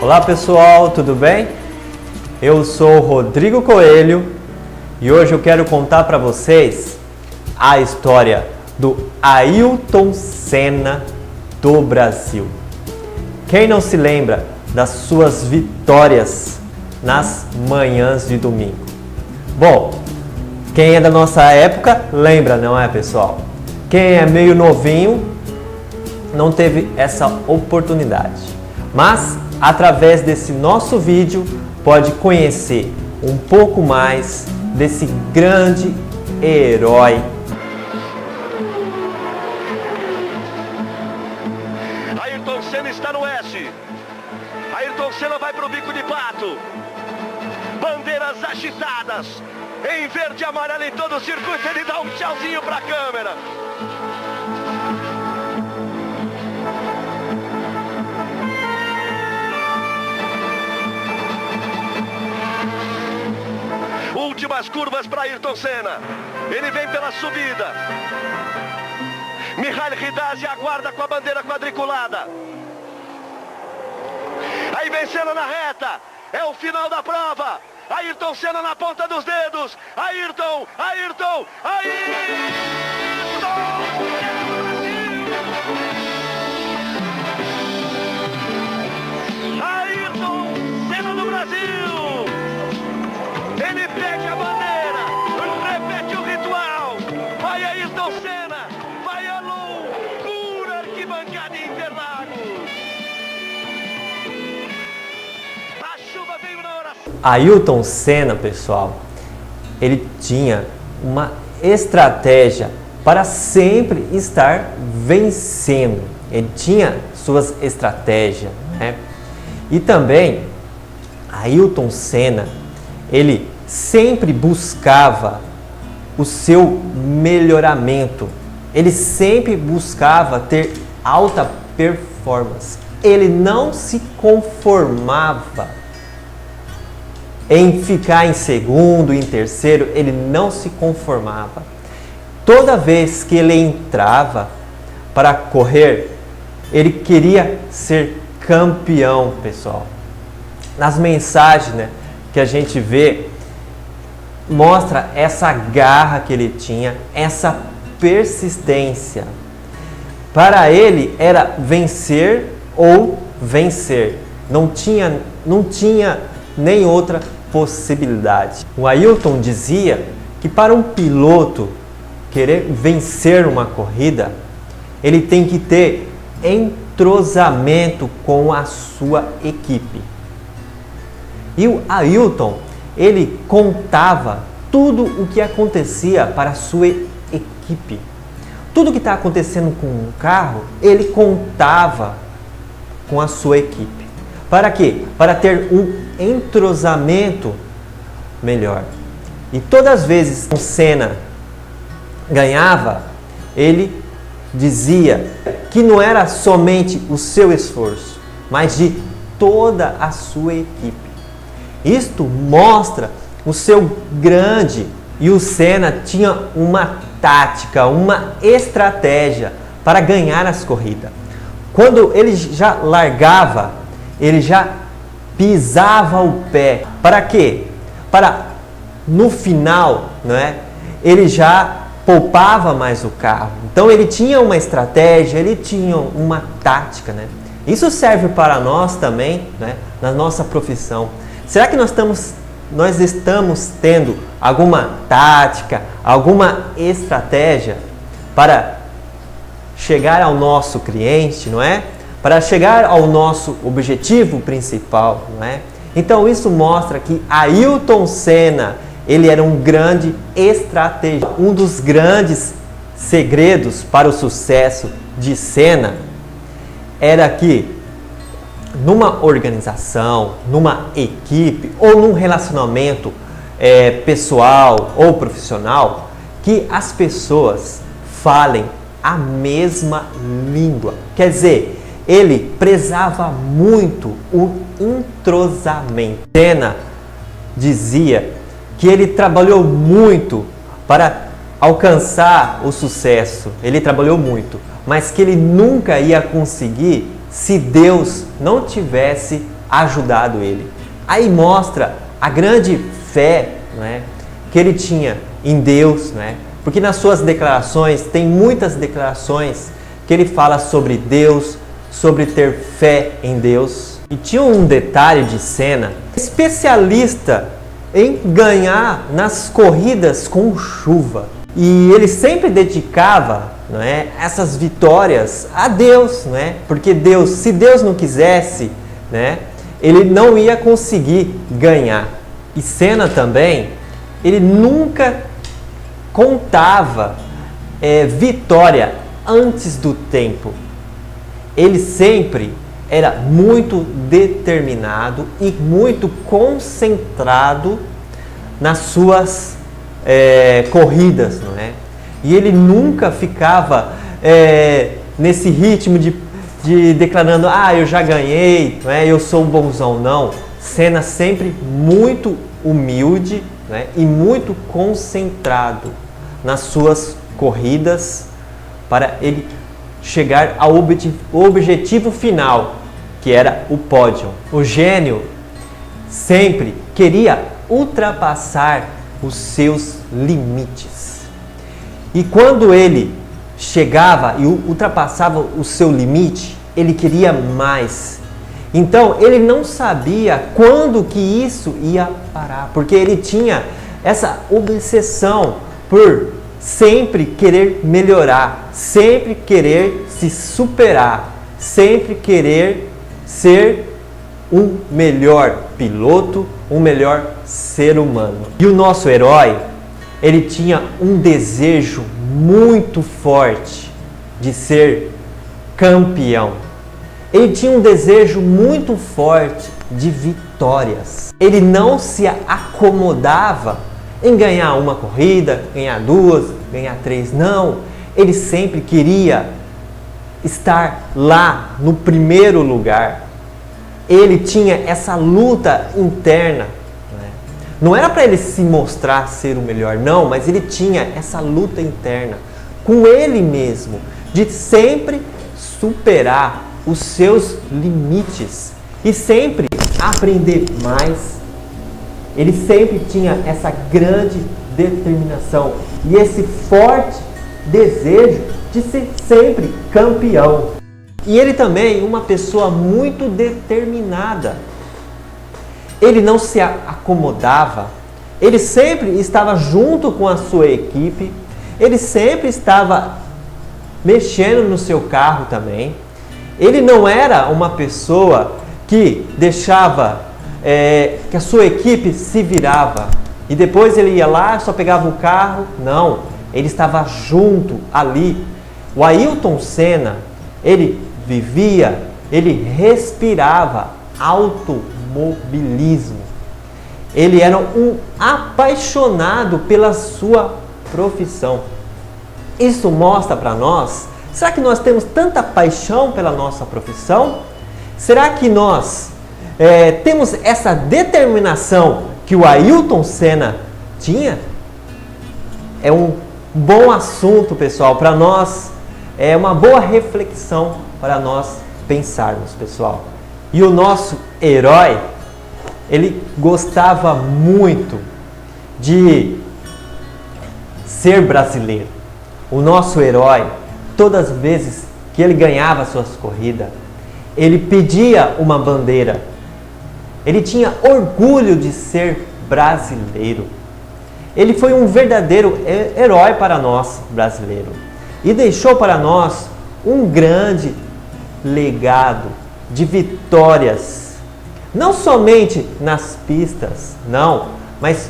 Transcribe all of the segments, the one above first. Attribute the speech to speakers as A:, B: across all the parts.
A: Olá pessoal, tudo bem? Eu sou o Rodrigo Coelho e hoje eu quero contar para vocês a história do Ayrton Senna do Brasil. Quem não se lembra das suas vitórias nas manhãs de domingo? Bom, quem é da nossa época lembra, não é, pessoal? Quem é meio novinho não teve essa oportunidade. Mas, através desse nosso vídeo, pode conhecer um pouco mais desse grande herói.
B: Ayrton Senna está no S. Ayrton Senna vai para o bico de pato. Bandeiras agitadas. Em verde e amarelo em todo o circuito, ele dá um tchauzinho para a câmera. Últimas curvas para Ayrton Senna. Ele vem pela subida. Mihail Ridazzi aguarda com a bandeira quadriculada. Aí vem Senna na reta. É o final da prova. Ayrton Senna na ponta dos dedos. Ayrton, Ayrton, Ayrton! Ayrton Senna do Brasil! Ele pega a bandeira, repete o ritual. Vai Ayrton Senna, vai a loucura arquibancada em Interlagos. A chuva veio na hora.
A: Ayrton Senna, pessoal, ele tinha uma estratégia para sempre estar vencendo. Ele tinha suas estratégias, né? E também, Ayrton Senna, ele sempre buscava o seu melhoramento. Ele sempre buscava ter alta performance. Ele não se conformava em ficar em segundo, em terceiro. Ele não se conformava. Toda vez que ele entrava para correr, ele queria ser campeão, pessoal. Nas mensagens, né, que a gente vê, mostra essa garra que ele tinha, essa persistência. Para ele era vencer ou vencer. Não tinha nem outra possibilidade. O Ayrton dizia que para um piloto querer vencer uma corrida, ele tem que ter entrosamento com a sua equipe. E o Ayrton, ele contava tudo o que acontecia para a sua equipe. Tudo que está acontecendo com o carro, ele contava com a sua equipe. Para quê? Para ter um entrosamento melhor. E todas as vezes que o Senna ganhava, ele dizia que não era somente o seu esforço, mas de toda a sua equipe. Isto mostra o seu grande, e o Senna tinha uma tática, uma estratégia para ganhar as corridas. Quando ele já largava, ele já pisava o pé. Para quê? Para no final, não é? Ele já poupava mais o carro. Então ele tinha uma estratégia, ele tinha uma tática, né? Isso serve para nós também, né? Na nossa profissão. Será que nós estamos tendo alguma tática, alguma estratégia para chegar ao nosso cliente, não é? Para chegar ao nosso objetivo principal, não é? Então isso mostra que Ayrton Senna, ele era um grande estrategista. Um dos grandes segredos para o sucesso de Senna era que numa organização, numa equipe ou num relacionamento pessoal ou profissional, que as pessoas falem a mesma língua. Quer dizer, ele prezava muito o entrosamento. Senna dizia que ele trabalhou muito para alcançar o sucesso. Ele trabalhou muito, mas que ele nunca ia conseguir se Deus não tivesse ajudado ele. Aí mostra a grande fé, não é, que ele tinha em Deus, não é? Porque nas suas declarações, tem muitas declarações que ele fala sobre Deus, sobre ter fé em Deus. E tinha um detalhe de Senna, especialista em ganhar nas corridas com chuva. E ele sempre dedicava, não é, essas vitórias a Deus, não é? Porque Deus, se Deus não quisesse, né, ele não ia conseguir ganhar. E Senna também, ele nunca contava vitória antes do tempo. Ele sempre era muito determinado e muito concentrado nas suas corridas, não é? E ele nunca ficava nesse ritmo de declarando, eu já ganhei, não é? Eu sou um bonzão, não. Senna sempre muito humilde, né? E muito concentrado nas suas corridas para ele chegar ao objetivo final, que era o pódio. O gênio sempre queria ultrapassar os seus limites. E quando ele chegava e ultrapassava o seu limite, ele queria mais. Então ele não sabia quando que isso ia parar, porque ele tinha essa obsessão por sempre querer melhorar, sempre querer se superar, sempre querer ser um melhor piloto, um melhor ser humano. E o nosso herói, ele tinha um desejo muito forte de ser campeão. Ele tinha um desejo muito forte de vitórias. Ele não se acomodava em ganhar uma corrida, ganhar duas, ganhar três. Não, ele sempre queria estar lá no primeiro lugar. Ele tinha essa luta interna. Não era para ele se mostrar ser o melhor, não, mas ele tinha essa luta interna com ele mesmo, de sempre superar os seus limites e sempre aprender mais. Ele sempre tinha essa grande determinação e esse forte desejo de ser sempre campeão. E ele também, uma pessoa muito determinada. Ele não se acomodava, ele sempre estava junto com a sua equipe, ele sempre estava mexendo no seu carro também. Ele não era uma pessoa que deixava que a sua equipe se virava e depois ele ia lá, só pegava o carro. Não, ele estava junto ali. O Ayrton Senna, ele vivia, ele respirava automobilismo. Ele era um apaixonado pela sua profissão. Isso mostra para nós, será que nós temos tanta paixão pela nossa profissão? Será que nós temos essa determinação que o Ayrton Senna tinha? É um bom assunto, pessoal, para nós, é uma boa reflexão para nós pensarmos, pessoal. E o nosso herói, ele gostava muito de ser brasileiro. O nosso herói, todas as vezes que ele ganhava suas corridas, ele pedia uma bandeira. Ele tinha orgulho de ser brasileiro. Ele foi um verdadeiro herói para nós, brasileiros. E deixou para nós um grande legado de vitórias. Não somente nas pistas, não, mas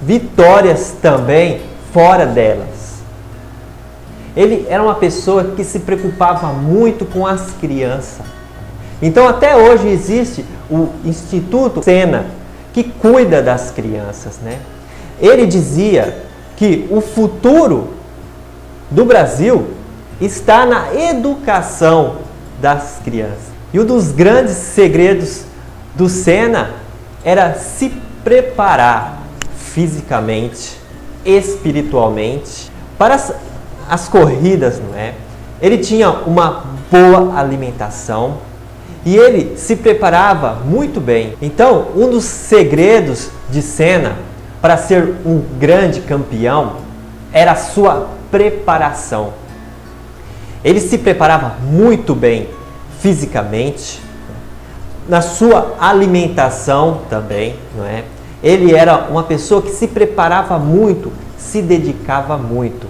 A: vitórias também fora delas. Ele era uma pessoa que se preocupava muito com as crianças. Então até hoje existe o Instituto Senna, que cuida das crianças, né? Ele dizia que o futuro do Brasil está na educação das crianças. E um dos grandes segredos do Senna era se preparar fisicamente, espiritualmente para as corridas, não é? Ele tinha uma boa alimentação E ele se preparava muito bem. Então, um dos segredos de Senna para ser um grande campeão era a sua preparação. Ele se preparava muito bem fisicamente, na sua alimentação também, não é? Ele era uma pessoa que se preparava muito, se dedicava muito.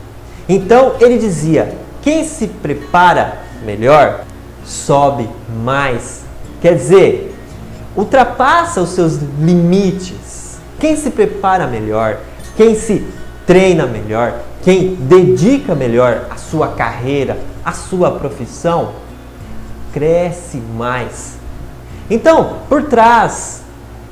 A: Então ele dizia: quem se prepara melhor sobe mais. Quer dizer, ultrapassa os seus limites. Quem se prepara melhor, quem se treina melhor, quem dedica melhor a sua carreira, a sua profissão, cresce mais. Então, por trás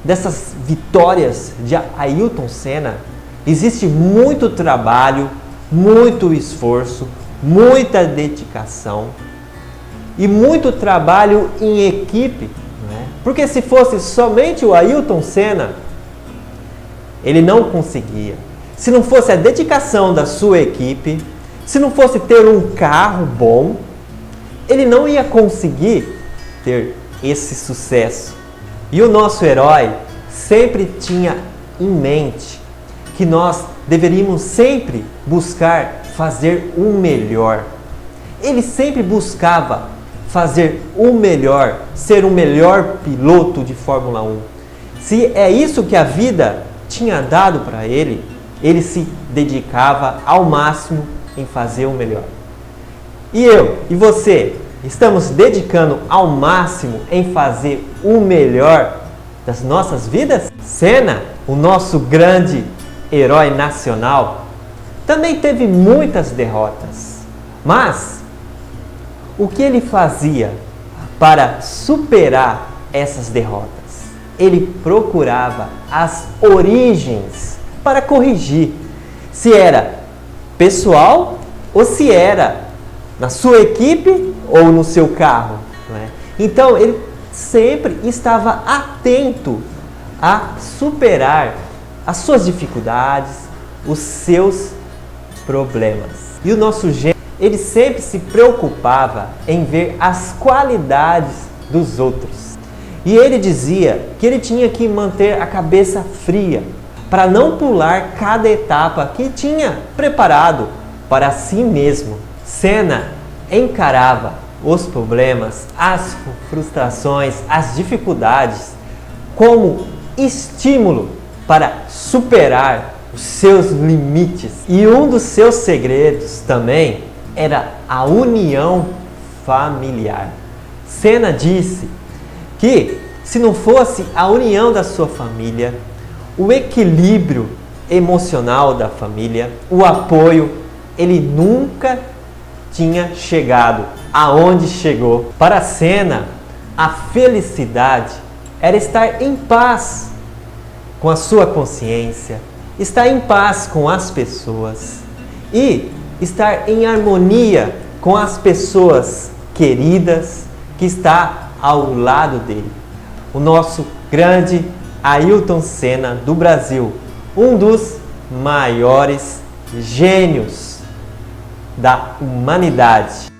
A: dessas vitórias de Ayrton Senna, existe muito trabalho, muito esforço, muita dedicação e muito trabalho em equipe, não é? Porque se fosse somente o Ayrton Senna, ele não conseguia. Se não fosse a dedicação da sua equipe, se não fosse ter um carro bom, ele não ia conseguir ter esse sucesso. E o nosso herói sempre tinha em mente que nós deveríamos sempre buscar fazer o melhor. Ele sempre buscava fazer o melhor, ser o melhor piloto de Fórmula 1. Se é isso que a vida tinha dado para ele, ele se dedicava ao máximo em fazer o melhor. E eu e você, estamos dedicando ao máximo em fazer o melhor das nossas vidas? Senna, o nosso grande herói nacional, também teve muitas derrotas. Mas o que ele fazia para superar essas derrotas? Ele procurava as origens para corrigir, se era pessoal ou se era na sua equipe ou no seu carro, não é? Então ele sempre estava atento a superar as suas dificuldades, os seus problemas. E o nosso gênio, ele sempre se preocupava em ver as qualidades dos outros. E ele dizia que ele tinha que manter a cabeça fria para não pular cada etapa que tinha preparado para si mesmo. Senna encarava os problemas, as frustrações, as dificuldades como estímulo para superar os seus limites. E um dos seus segredos também era a união familiar. Senna disse que se não fosse a união da sua família, o equilíbrio emocional da família, o apoio, ele nunca tinha chegado aonde chegou. Para Senna, a felicidade era estar em paz com a sua consciência, estar em paz com as pessoas e estar em harmonia com as pessoas queridas que está ao lado dele. O nosso grande Ayrton Senna do Brasil, um dos maiores gênios da humanidade.